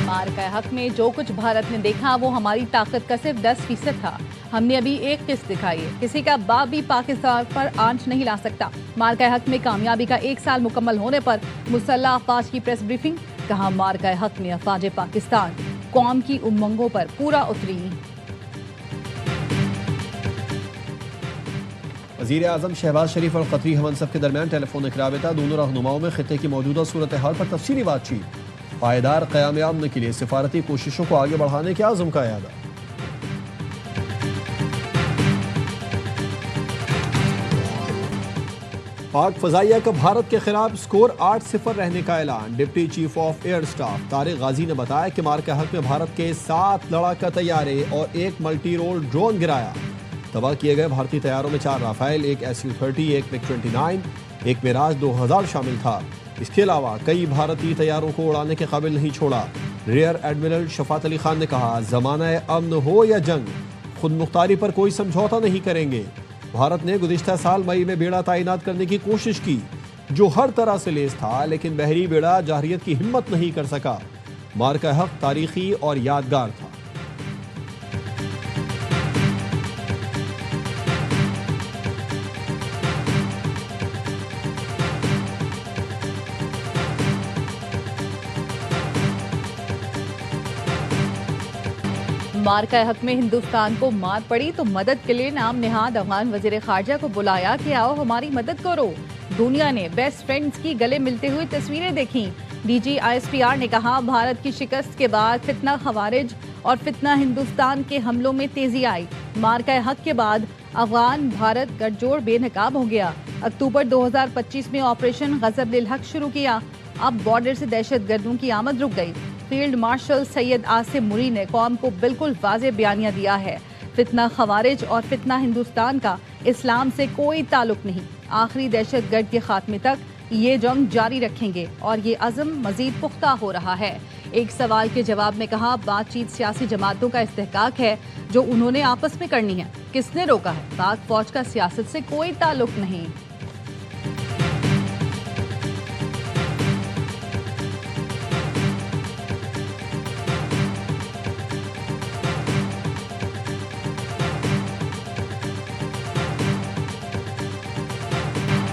मार का हक में जो कुछ भारत ने देखा वो हमारी ताकत का सिर्फ 10% था। हमने अभी एक किस्त दिखाई है। किसी का बाप भी पाकिस्तान पर आंच नहीं ला सकता। मार का हक में कामयाबी का 1 साल मुकम्मल होने पर मुसल्लह अफवाज की प्रेस ब्रीफिंग। कहा मार का हक में अफवाज पाकिस्तान कौम की उमंगों पर पूरा उतरी। वज़ीर आज़म शहबाज शरीफ और क़तरी हमनसब के दरमियान टेलीफोनिक राबिता। दोनों रहनुमाओं में खित्ते की मौजूदा सूरत हाल पर तफसीली बातचीत। पायदार क़याम अमन के लिए सिफारती कोशिशों को आगे बढ़ाने के आज़म का यादा। पाक फ़ज़ाइया का भारत के खिलाफ स्कोर 8-0 रहने का ऐलान। Deputy chief of air staff Tariq Ghazi ने बताया कि मार के हक में भारत के 7 लड़ाका तैयारे और 1 मल्टी रोल ड्रोन गिराया। तबाह किए गए भारतीय तैयारों में 4 राफेल, 1 SU-30, 1 MiG-29, 1 मिराज 2000 शामिल था। इसके अलावा कई भारतीय तैयारों को उड़ाने के काबिल नहीं छोड़ा। रियर एडमिरल शफात अली खान ने कहा, ज़माना अमन हो या जंग, खुद मुख्तारी पर कोई समझौता नहीं करेंगे। भारत ने गुज़िश्ता साल मई में बेड़ा तैनात करने की कोशिश की जो हर तरह से लेस था, लेकिन बहरी बेड़ा जारहियत की हिम्मत नहीं कर सका। मार का हक तारीखी और यादगार था। मार का हक में हिंदुस्तान को मार पड़ी तो मदद के लिए नाम निहाद अफगान वजीर खारजा को बुलाया कि आओ हमारी मदद करो। दुनिया ने बेस्ट फ्रेंड्स की गले मिलते हुए तस्वीरें देखी। DG ISPR ने कहा, भारत की शिकस्त के बाद फितना खवारिज और फितना हिंदुस्तान के हमलों में तेजी आई। मार का हक के बाद अफगान भारत गठजोड़ बेनकाब हो गया। अक्टूबर 2025 में ऑपरेशन गजब लिल हक शुरू किया। अब बॉर्डर से दहशतगर्दों की आमद रुक गई। फील्ड मार्शल सैयद आसिम मुरी ने कौम को बिल्कुल वाज़ेह बयानिया दिया है। फितना खवारिज और फितना हिंदुस्तान का इस्लाम से कोई ताल्लुक नहीं। आखिरी दहशतगर्द के खात्मे तक ये जंग जारी रखेंगे और ये अज़म मजीद पुख्ता हो रहा है। एक सवाल के जवाब में कहा, बातचीत सियासी जमातों का इस्तेहकाक है जो उन्होंने आपस में करनी है। किसने रोका है? पाक फौज का सियासत से कोई ताल्लुक नहीं।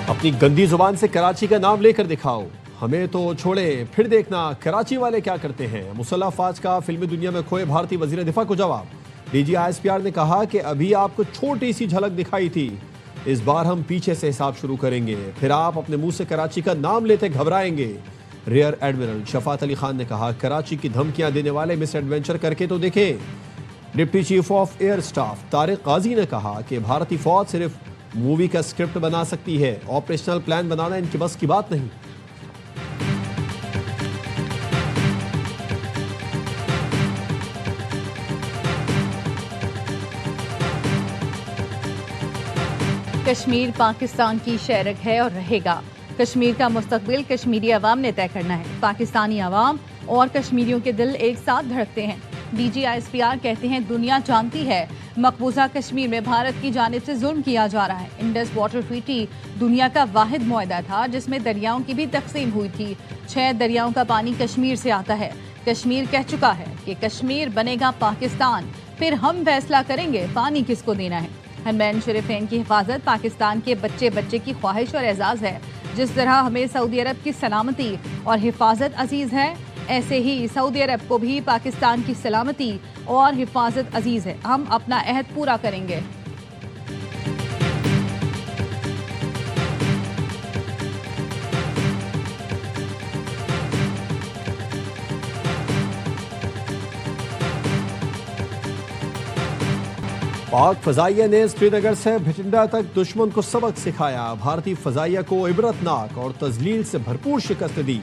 अपनी गंदी जुबान से कराची का नाम लेकर दिखाओ, हमें तो छोड़े, फिर देखना कराची वाले क्या करते हैं। मुसल्लह अफवाज का फिल्मी दुनिया में खोए भारतीय वजीर दिफा को जवाब। DG ISPR ने कहा कि अभी आपको छोटी सी झलक दिखाई थी, इस बार हम पीछे से हिसाब शुरू करेंगे, फिर आप अपने मुंह से कराची का नाम लेते घबराएंगे। रियर एडमिरल शफात अली खान ने कहा, कराची की धमकियां देने वाले मिस एडवेंचर करके तो देखें। Deputy chief of air staff Tariq Ghazi ने कहा कि भारतीय फौज सिर्फ मूवी का स्क्रिप्ट बना सकती है, ऑपरेशनल प्लान बनाना इनकी बस की बात नहीं। कश्मीर पाकिस्तान की शहरक है और रहेगा। कश्मीर का मुस्तकबिल कश्मीरी अवाम ने तय करना है। पाकिस्तानी अवाम और कश्मीरियों के दिल एक साथ धड़कते हैं। DG ISPR कहते हैं, दुनिया जानती है मकबूजा कश्मीर में भारत की जानिब से जुल्म किया जा रहा है। इंडस वाटर ट्रीटी दुनिया का वाहिद मुआहदा था जिसमें दरियाओं की भी तकसीम हुई थी। 6 दरियाओं का पानी कश्मीर से आता है। कश्मीर कह चुका है कि कश्मीर बनेगा पाकिस्तान, फिर हम फैसला करेंगे पानी किसको देना है। हरमैन शरीफैन की हिफाजत पाकिस्तान के बच्चे बच्चे की ख्वाहिश और एजाज़ है। जिस तरह हमें सऊदी अरब की सलामती और हिफाजत अजीज़ है, ऐसे ही सऊदी अरब को भी पाकिस्तान की सलामती और हिफाजत अजीज़ है। हम अपना अहद पूरा करेंगे। पाक फ़ज़ाइया ने श्रीनगर से भिटिंडा तक दुश्मन को सबक सिखाया। भारतीय फ़ज़ाइया को इबरतनाक और तज़लील से भरपूर शिकस्त दी।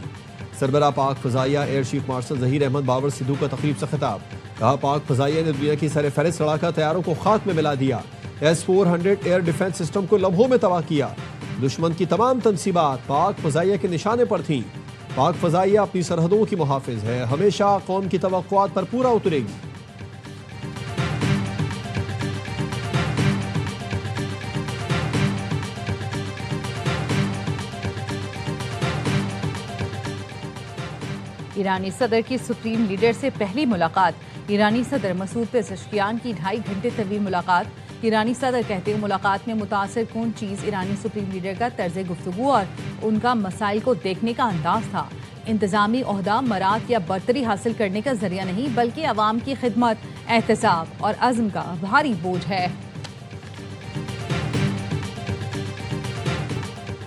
सरबरा पाक फ़ज़ाइया air chief marshal Zaheer Ahmed Babar Sidhu का तकरीब से खिताब। कहा, पाक फ़ज़ाइया ने दुनिया की सरफ़हरिस्त लड़ाका तैयारों को खाक में मिला दिया। S-400 एयर डिफेंस सिस्टम को लम्हों में तबाह किया। दुश्मन की तमाम तनसीबात पाक फ़ज़ाइया के निशाने पर थीं। पाक फ़ज़ाइया अपनी सरहदों की मुहाफ़िज़ है, हमेशा कौम की तवक्कुआत पर पूरा उतरेगी। ईरानी सदर की सुप्रीम लीडर से पहली मुलाकात। ईरानी सदर मसूद पेज़ेश्कियान की 2.5 घंटे तवील मुलाकात। ईरानी सदर कहते हैं मुलाकात में मुतासिर कौन चीज़ ईरानी सुप्रीम लीडर का तर्ज गुफ्तगू और उनका मसाइल को देखने का अंदाज था। इंतजामी ओहदा मराद या बरतरी हासिल करने का जरिया नहीं, बल्कि अवाम की खिदमत, एहतसाब और अज़्म का भारी बोझ है।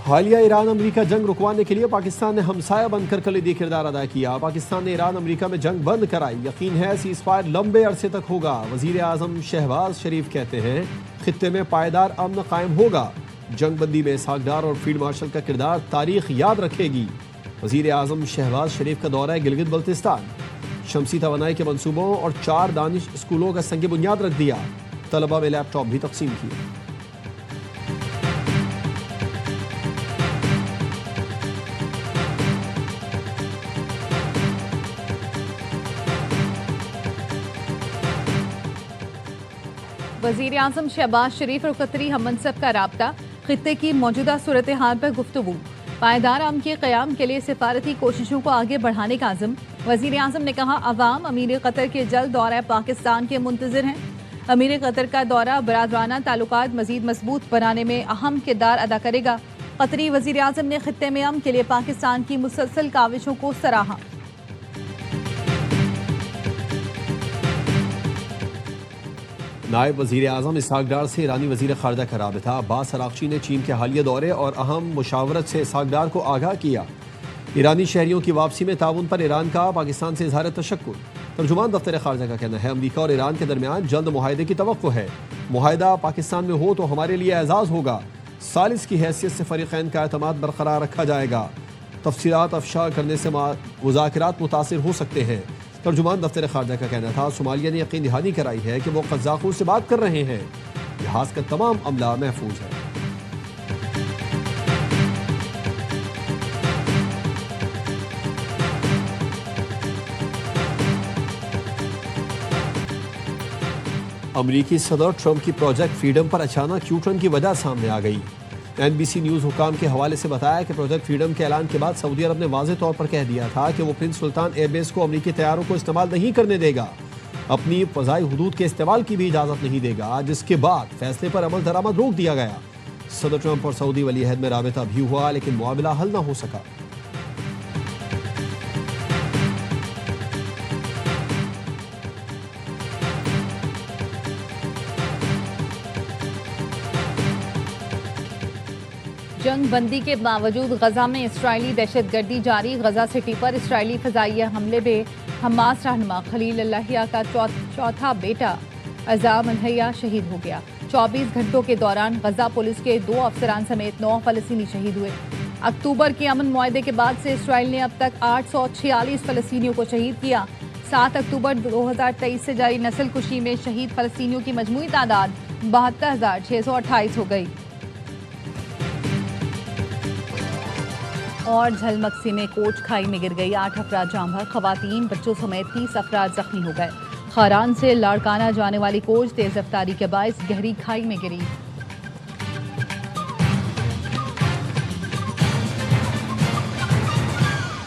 हालिया ईरान अमेरिका जंग रुकवाने के लिए पाकिस्तान ने हमसाया बनकर कलीदी किरदार अदा किया। पाकिस्तान ने ईरान अमेरिका में जंग बंद कराई। यकीन है सीज़ फायर लंबे अरसे तक होगा। वज़ीर आज़म शहबाज शरीफ कहते हैं खित्ते में पायदार अमन कायम होगा। जंग बंदी में सागदार और फील्ड मार्शल का किरदार तारीख याद रखेगी। वज़ीर आज़म शहबाज शरीफ का दौरा गिलगित बल्तिस्तान। शमसी तवानाई के मनसूबों और 4 दानिश स्कूलों का संग बुनियाद रख दिया। तलबा में लैपटॉप भी तकसीम किए। वज़ीर आज़म शहबाज शरीफ और कतरी हममनसब का राब्ता। खित्ते की मौजूदा सूरत हाल पर गुफ्तगू। पायदार अमन के क़याम के लिए सिफारती कोशिशों को आगे बढ़ाने का आज़म। वज़ीर आज़म ने कहा अवाम अमीर कतर के जल्द दौरा पाकिस्तान के मुंतज़िर हैं। अमीर कतर का दौरा बरादराना ताल्लुकात मज़ीद मजबूत बनाने में अहम किरदार अदा करेगा। कतरी वज़ीर आज़म ने खित्ते में अमन के लिए पाकिस्तान की मुसलसल काविशों को सराहा। नायब वज़ीर आज़म इसहाक डार से ईरानी वज़ीर ख़ारजा का राबिता। अब्बास अराग़ची ने चीन के हालिया दौरे और अहम मुशावरत से इसहाक डार को आगाह किया। ईरानी शहरियों की वापसी में ताउन पर ईरान का पाकिस्तान से इज़हार तशक्कुर। तर्जुमान दफ्तर ख़ारजा का कहना है अमरीका और ईरान के दरमियान जल्द मुआहदे की तवक्को है। मुआहदा पाकिस्तान में हो तो हमारे लिए एजाज़ होगा। सालिस की हैसियत से फ़रीक़ैन का एतमाद बरकरार रखा जाएगा। तफसीलात अफशा करने से मुज़ाकरात मुतासिर हो सकते हैं। तर्जुमान दफ्तर ख़ारजा का कहना था सोमालिया ने यकीन दहानी कराई है कि वो क़ज़्ज़ाक़ों से बात कर रहे हैं। जहाज़ का तमाम अमला महफूज है। अमरीकी सदर ट्रंप की प्रोजेक्ट फ्रीडम पर अचानक यू टर्न की वजह सामने आ गई। NBC न्यूज़ हुकाम के हवाले से बताया कि प्रोजेक्ट फ्रीडम के ऐलान के बाद सऊदी अरब ने वाज़ेह तौर पर कह दिया था कि वो प्रिंस सुल्तान एयरबेस को अमरीकी तैयारों को इस्तेमाल नहीं करने देगा, अपनी फ़ज़ाई हुदूद के इस्तेमाल की भी इजाज़त नहीं देगा, जिसके बाद फैसले पर अमल दरामद रोक दिया गया। सदर ट्रंप और सऊदी वली अहद में राबिता भी हुआ, लेकिन मुआमला हल न हो सका। जंग बंदी के बावजूद गजा में इसराइली दहशत गर्दी जारी। गजा सिटी पर इसराइली फ़ज़ाइया हमले में हमास रहनुमा खलील अल्लाहिया का चौथा बेटा अज़ाम अल-हया शहीद हो गया। 24 घंटों के दौरान गजा पुलिस के 2 अफसरान समेत 9 फ़लस्तीनी शहीद हुए। अक्टूबर के अमन मुआहदे के बाद से इसराइल ने अब तक 846 फ़लस्तीनियों को शहीद किया। 7 अक्टूबर 2023 से जारी नस्ल कुशी में शहीद फ़लस्तीनियों की मजमूई तादाद 72,628 हो गई। और झलमक्सी में कोच खाई में गिर गई, 8 अफराद जाम बहक, खवातीन बच्चों समेत 30 अफराद जख्मी हो गए। खारान से लाड़काना जाने वाली कोच तेज रफ्तारी के बायस गहरी खाई में गिरी।